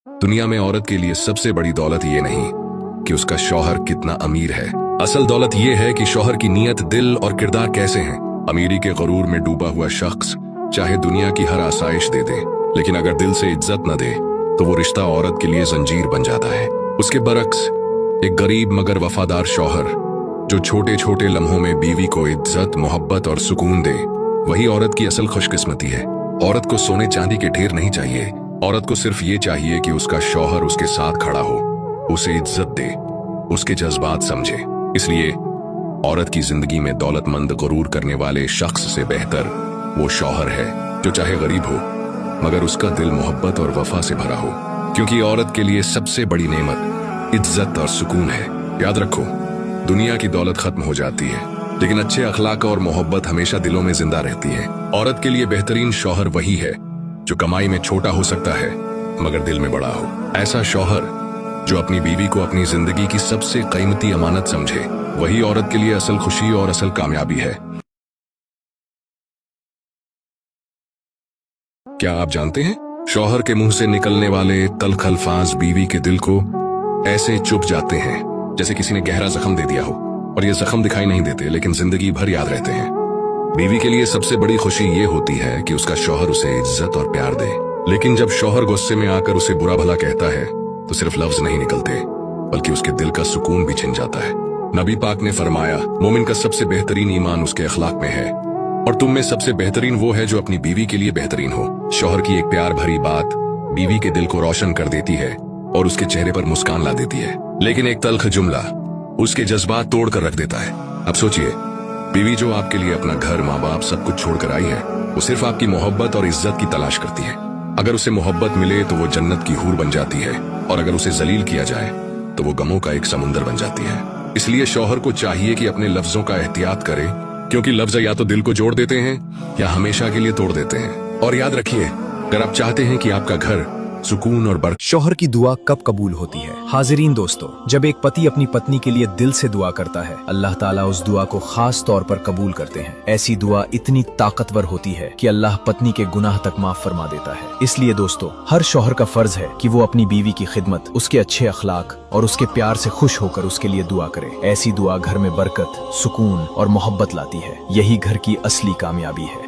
दुनिया में औरत के लिए सबसे बड़ी दौलत ये नहीं कि उसका शौहर कितना अमीर है। असल दौलत ये है कि शौहर की नीयत, दिल और किरदार कैसे हैं। अमीरी के गरूर में डूबा हुआ शख्स चाहे दुनिया की हर आसाइश दे दे, लेकिन अगर दिल से इज्जत न दे तो वो रिश्ता औरत के लिए जंजीर बन जाता है। उसके बरक्स एक गरीब मगर वफादार शौहर जो छोटे छोटे लम्हों में बीवी को इज्जत, मोहब्बत और सुकून दे, वही औरत की असल खुशकिस्मती है। औरत को सोने चांदी के ढेर नहीं चाहिए। औरत को सिर्फ ये चाहिए कि उसका शौहर उसके साथ खड़ा हो, उसे इज्जत दे, उसके जज्बात समझे। इसलिए औरत की जिंदगी में दौलतमंद, गुरूर करने वाले शख्स से बेहतर वो शौहर है जो चाहे गरीब हो मगर उसका दिल मोहब्बत और वफा से भरा हो, क्योंकि औरत के लिए सबसे बड़ी नेमत इज्जत और सुकून है। याद रखो, दुनिया की दौलत खत्म हो जाती है लेकिन अच्छे अखलाक और मोहब्बत हमेशा दिलों में जिंदा रहती है। औरत के लिए बेहतरीन शौहर वही है जो कमाई में छोटा हो सकता है मगर दिल में बड़ा हो। ऐसा शौहर जो अपनी बीवी को अपनी जिंदगी की सबसे कीमती अमानत समझे, वही औरत के लिए असल खुशी और असल कामयाबी है। क्या आप जानते हैं, शौहर के मुंह से निकलने वाले तल्ख अल्फाज बीवी के दिल को ऐसे चुभ जाते हैं जैसे किसी ने गहरा जख्म दे दिया हो, और ये जख्म दिखाई नहीं देते लेकिन जिंदगी भर याद रहते हैं। बीवी के लिए सबसे बड़ी खुशी ये होती है कि उसका शौहर उसे इज्जत और प्यार दे, लेकिन जब शौहर गुस्से में आकर उसे बुरा भला कहता है तो सिर्फ लफ्ज नहीं निकलते बल्कि उसके दिल का सुकून भी छिन जाता है। नबी पाक ने फरमाया, मोमिन का सबसे बेहतरीन ईमान उसके अखलाक में है, और तुम में सबसे बेहतरीन वो है जो अपनी बीवी के लिए बेहतरीन हो। शौहर की एक प्यार भरी बात बीवी के दिल को रोशन कर देती है और उसके चेहरे पर मुस्कान ला देती है, लेकिन एक तल्ख जुमला उसके जज्बात तोड़ कर रख देता है। अब सोचिए, बीवी जो आपके लिए अपना घर, माँ बाप सब कुछ छोड़कर आई है, वो सिर्फ आपकी मोहब्बत और इज्जत की तलाश करती है। अगर उसे मोहब्बत मिले तो वो जन्नत की हूर बन जाती है, और अगर उसे जलील किया जाए तो वो गमों का एक समुंदर बन जाती है। इसलिए शौहर को चाहिए कि अपने लफ्जों का एहतियात करे, क्योंकि लफ्ज या तो दिल को जोड़ देते हैं या हमेशा के लिए तोड़ देते हैं। और याद रखिए, अगर आप चाहते हैं कि आपका घर सुकून और बरकत। शौहर की दुआ कब कबूल होती है? हाजिरीन दोस्तों, जब एक पति अपनी पत्नी के लिए दिल से दुआ करता है, अल्लाह ताला उस दुआ को खास तौर पर कबूल करते हैं। ऐसी दुआ इतनी ताकतवर होती है कि अल्लाह पत्नी के गुनाह तक माफ फरमा देता है। इसलिए दोस्तों, हर शौहर का फर्ज है कि वो अपनी बीवी की खिदमत, उसके अच्छे अखलाक और उसके प्यार से खुश होकर उसके लिए दुआ करे। ऐसी दुआ घर में बरकत, सुकून और मोहब्बत लाती है। यही घर की असली कामयाबी है।